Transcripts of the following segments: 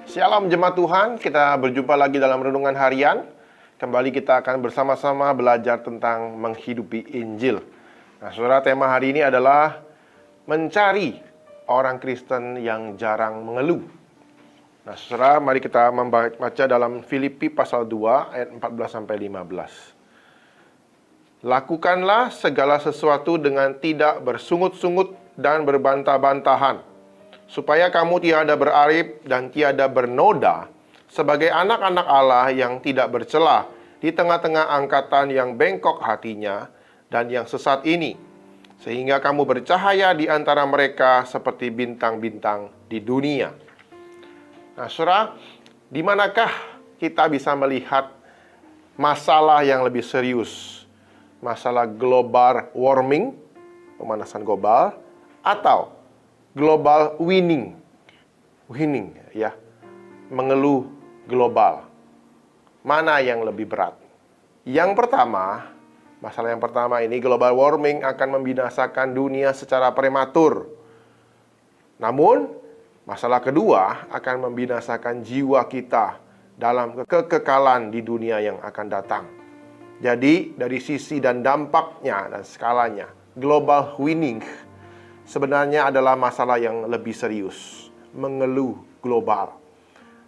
Shalom jemaat Tuhan, kita berjumpa lagi dalam Renungan Harian. Kembali kita akan bersama-sama belajar tentang menghidupi Injil. Nah, saudara, tema hari ini adalah mencari orang Kristen yang jarang mengeluh. Nah, saudara, mari kita membaca dalam Filipi pasal 2 ayat 14-15. Lakukanlah segala sesuatu dengan tidak bersungut-sungut dan berbantah-bantahan, supaya kamu tiada berarib dan tiada bernoda sebagai anak-anak Allah yang tidak bercela di tengah-tengah angkatan yang bengkok hatinya dan yang sesat ini, sehingga kamu bercahaya di antara mereka seperti bintang-bintang di dunia. Nah, saudara, di manakah kita bisa melihat masalah yang lebih serius? Masalah global warming, pemanasan global, atau global winning, ya, mengeluh global. Mana yang lebih berat? Yang pertama, masalah yang pertama ini, global warming akan membinasakan dunia secara prematur. Namun, masalah kedua akan membinasakan jiwa kita dalam kekekalan di dunia yang akan datang. Jadi, dari sisi dan dampaknya dan skalanya, global winning sebenarnya adalah masalah yang lebih serius, mengeluh global.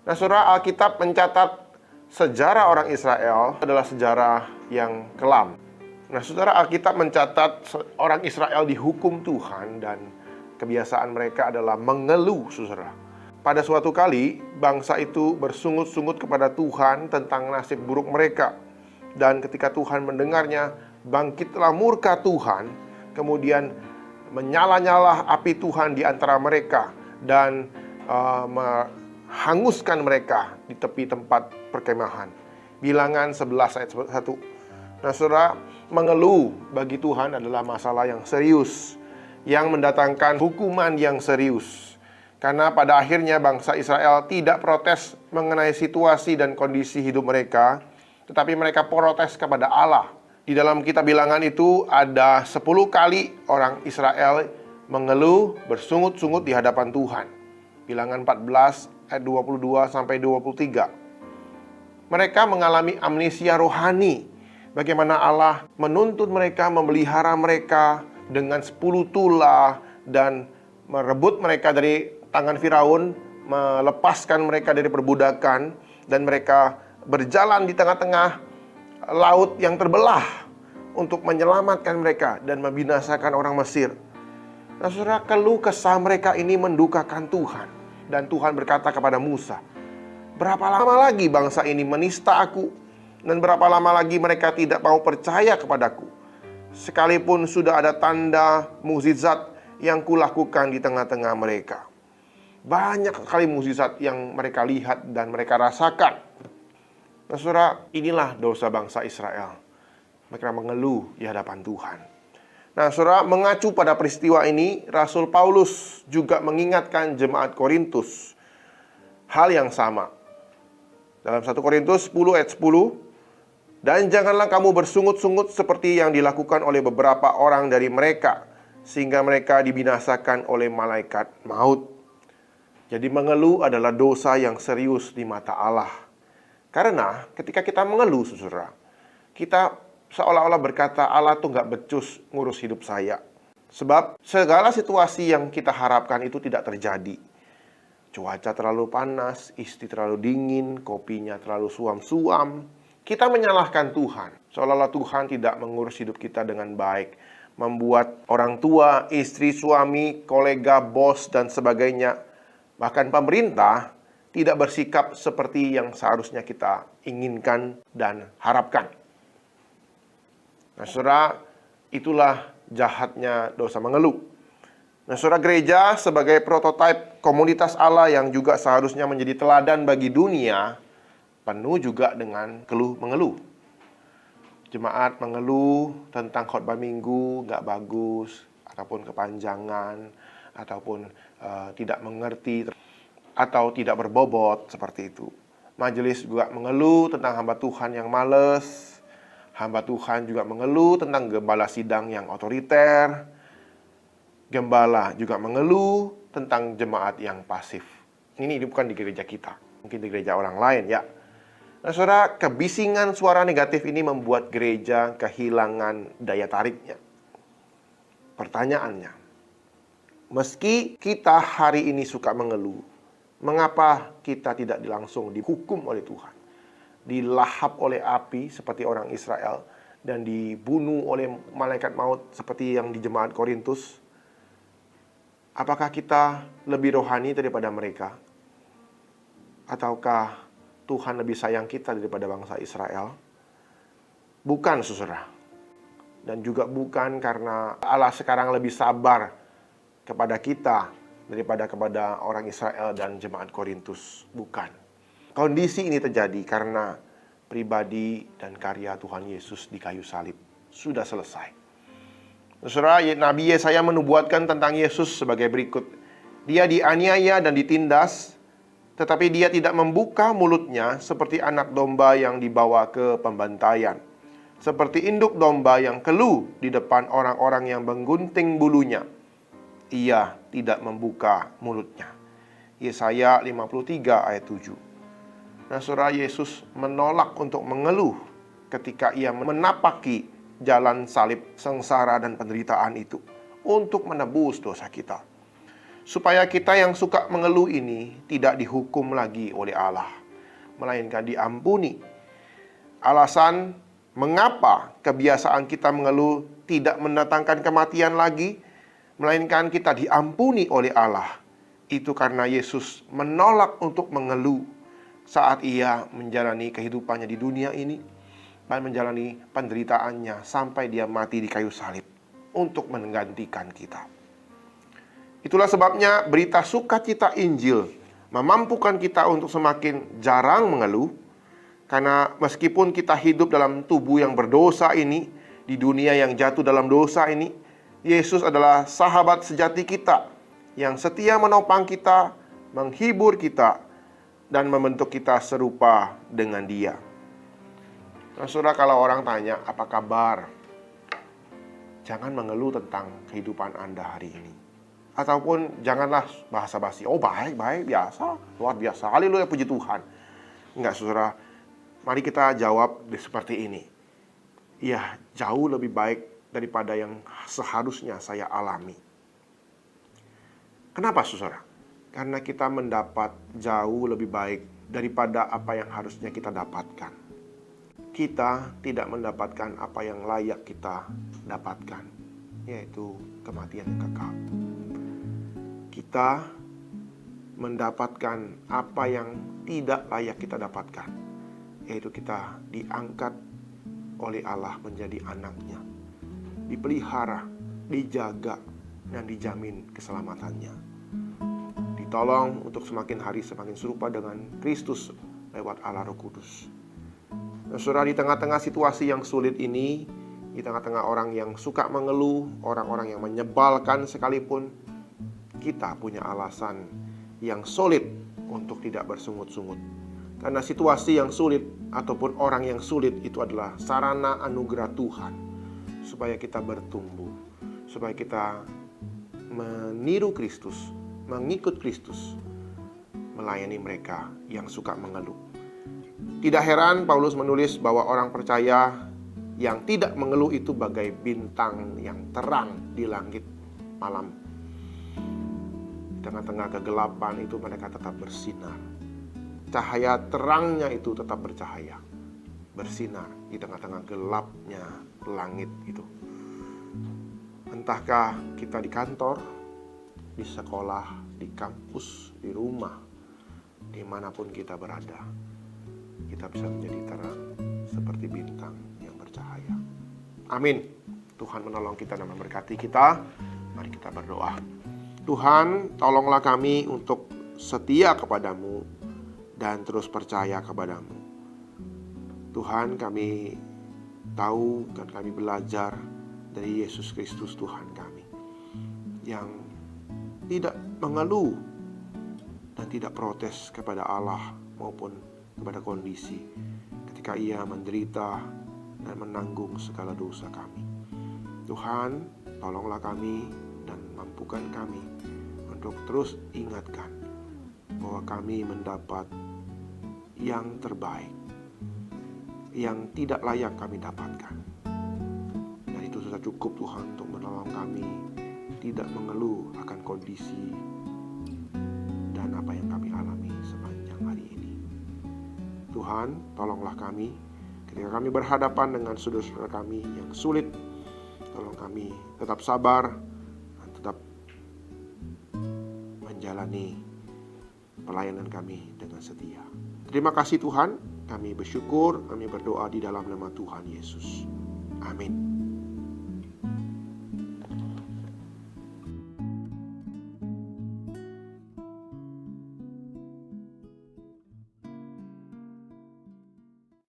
Nah, saudara, Alkitab mencatat sejarah orang Israel adalah sejarah yang kelam. Nah, saudara, Alkitab mencatat orang Israel dihukum Tuhan dan kebiasaan mereka adalah mengeluh, saudara. Pada suatu kali, bangsa itu bersungut-sungut kepada Tuhan tentang nasib buruk mereka. Dan ketika Tuhan mendengarnya, bangkitlah murka Tuhan, kemudian menyala-nyala api Tuhan di antara mereka dan menghanguskan mereka di tepi tempat perkemahan. Bilangan 11 ayat 1. Nah, saudara, mengeluh bagi Tuhan adalah masalah yang serius, yang mendatangkan hukuman yang serius. Karena pada akhirnya bangsa Israel tidak protes mengenai situasi dan kondisi hidup mereka, tetapi mereka protes kepada Allah. Di dalam kitab Bilangan itu ada 10 kali orang Israel mengeluh, bersungut-sungut di hadapan Tuhan. Bilangan 14 ayat 22-23. Mereka mengalami amnesia rohani. Bagaimana Allah menuntut mereka, memelihara mereka dengan 10 tulah dan merebut mereka dari tangan Firaun, melepaskan mereka dari perbudakan, dan mereka berjalan di tengah-tengah laut yang terbelah untuk menyelamatkan mereka dan membinasakan orang Mesir. Nah, saudara, keluh kesah mereka ini mendukakan Tuhan. Dan Tuhan berkata kepada Musa, berapa lama lagi bangsa ini menista aku? Dan berapa lama lagi mereka tidak mau percaya kepadaku? Sekalipun sudah ada tanda mukjizat yang kulakukan di tengah-tengah mereka. Banyak sekali mukjizat yang mereka lihat dan mereka rasakan. Nah, saudara, inilah dosa bangsa Israel. Mereka mengeluh di hadapan Tuhan. Nah, saudara, mengacu pada peristiwa ini, Rasul Paulus juga mengingatkan jemaat Korintus hal yang sama. Dalam 1 Korintus 10 ayat 10, dan janganlah kamu bersungut-sungut seperti yang dilakukan oleh beberapa orang dari mereka, sehingga mereka dibinasakan oleh malaikat maut. Jadi mengeluh adalah dosa yang serius di mata Allah. Karena ketika kita mengeluh, saudara, kita seolah-olah berkata, Allah tuh gak becus ngurus hidup saya. Sebab segala situasi yang kita harapkan itu tidak terjadi. Cuaca terlalu panas, istri terlalu dingin, kopinya terlalu suam-suam. Kita menyalahkan Tuhan, seolah-olah Tuhan tidak mengurus hidup kita dengan baik. Membuat orang tua, istri, suami, kolega, bos, dan sebagainya, bahkan pemerintah, tidak bersikap seperti yang seharusnya kita inginkan dan harapkan. Nah, saudara, itulah jahatnya dosa mengeluh. Nah, saudara, gereja sebagai prototipe komunitas Allah yang juga seharusnya menjadi teladan bagi dunia, penuh juga dengan keluh-mengeluh. Jemaat mengeluh tentang khotbah minggu gak bagus, ataupun kepanjangan, ataupun tidak mengerti, atau tidak berbobot, seperti itu. Majelis juga mengeluh tentang hamba Tuhan yang malas. Hamba Tuhan juga mengeluh tentang gembala sidang yang otoriter. Gembala juga mengeluh tentang jemaat yang pasif. Ini bukan di gereja kita. mungkin di gereja orang lain ya. Nah, saudara, kebisingan suara negatif ini membuat gereja kehilangan daya tariknya. Pertanyaannya, meski kita hari ini suka mengeluh, mengapa kita tidak langsung dihukum oleh Tuhan? Dilahap oleh api seperti orang Israel dan dibunuh oleh malaikat maut seperti yang di jemaat Korintus? Apakah kita lebih rohani daripada mereka? Ataukah Tuhan lebih sayang kita daripada bangsa Israel? Bukan, saudara. Dan juga bukan karena Allah sekarang lebih sabar kepada kita daripada kepada orang Israel dan jemaat Korintus. Bukan. Kondisi ini terjadi karena pribadi dan karya Tuhan Yesus di kayu salib sudah selesai. Saudara, Nabi Yesaya menubuatkan tentang Yesus sebagai berikut. Dia dianiaya dan ditindas, tetapi dia tidak membuka mulutnya, seperti anak domba yang dibawa ke pembantaian. Seperti induk domba yang keluh di depan orang-orang yang menggunting bulunya, ia tidak membuka mulutnya. Yesaya 53 ayat 7. Nah, saudara, Yesus menolak untuk mengeluh ketika ia menapaki jalan salib, sengsara, dan penderitaan itu untuk menebus dosa kita, supaya kita yang suka mengeluh ini tidak dihukum lagi oleh Allah, melainkan diampuni. Alasan mengapa kebiasaan kita mengeluh tidak mendatangkan kematian lagi, melainkan kita diampuni oleh Allah, itu karena Yesus menolak untuk mengeluh saat ia menjalani kehidupannya di dunia ini dan menjalani penderitaannya sampai dia mati di kayu salib untuk menggantikan kita. Itulah sebabnya berita sukacita Injil memampukan kita untuk semakin jarang mengeluh, karena meskipun kita hidup dalam tubuh yang berdosa ini, di dunia yang jatuh dalam dosa ini, Yesus adalah sahabat sejati kita yang setia menopang kita, menghibur kita, dan membentuk kita serupa dengan Dia. Nah, saudara, kalau orang tanya, apa kabar? Jangan mengeluh tentang kehidupan Anda hari ini. Ataupun janganlah basa-basi, oh baik, biasa, luar biasa, haleluya, puji Tuhan. Enggak, saudara. Mari kita jawab seperti ini. Ya, jauh lebih baik daripada yang seharusnya saya alami. Kenapa, saudara? Karena kita mendapat jauh lebih baik daripada apa yang harusnya kita dapatkan. Kita tidak mendapatkan apa yang layak kita dapatkan, yaitu kematian yang kekal. Kita mendapatkan apa yang tidak layak kita dapatkan, yaitu kita diangkat oleh Allah menjadi anaknya, dipelihara, dijaga, dan dijamin keselamatannya. Ditolong untuk semakin hari semakin serupa dengan Kristus lewat Allah Roh Kudus. Nah, saudara, di tengah-tengah situasi yang sulit ini, di tengah-tengah orang yang suka mengeluh, orang-orang yang menyebalkan sekalipun, kita punya alasan yang solid untuk tidak bersungut-sungut. Karena situasi yang sulit ataupun orang yang sulit itu adalah sarana anugerah Tuhan, supaya kita bertumbuh, supaya kita meniru Kristus, mengikut Kristus, melayani mereka yang suka mengeluh. Tidak heran Paulus menulis bahwa orang percaya yang tidak mengeluh itu bagai bintang yang terang di langit malam. Di tengah-tengah kegelapan itu mereka tetap bersinar. Cahaya terangnya itu tetap bercahaya, bersinar di tengah-tengah gelapnya langit itu. Entahkah kita di kantor, di sekolah, di kampus, di rumah, dimanapun kita berada, kita bisa menjadi terang seperti bintang yang bercahaya. Amin. Tuhan menolong kita dan memberkati kita. Mari kita berdoa. Tuhan, tolonglah kami untuk setia kepadamu dan terus percaya kepadamu. Tuhan, kami tahu dan kami belajar dari Yesus Kristus Tuhan kami, yang tidak mengeluh dan tidak protes kepada Allah maupun kepada kondisi ketika ia menderita dan menanggung segala dosa kami. Tuhan, tolonglah kami dan mampukan kami untuk terus ingatkan bahwa kami mendapat yang terbaik, yang tidak layak kami dapatkan. Dan itu sudah cukup Tuhan untuk menolong kami tidak mengeluh akan kondisi dan apa yang kami alami sepanjang hari ini. Tuhan, tolonglah kami ketika kami berhadapan dengan saudara-saudara kami yang sulit. Tolong kami tetap sabar dan tetap menjalani pelayanan kami dengan setia. Terima kasih Tuhan, kami bersyukur, kami berdoa di dalam nama Tuhan Yesus. Amin.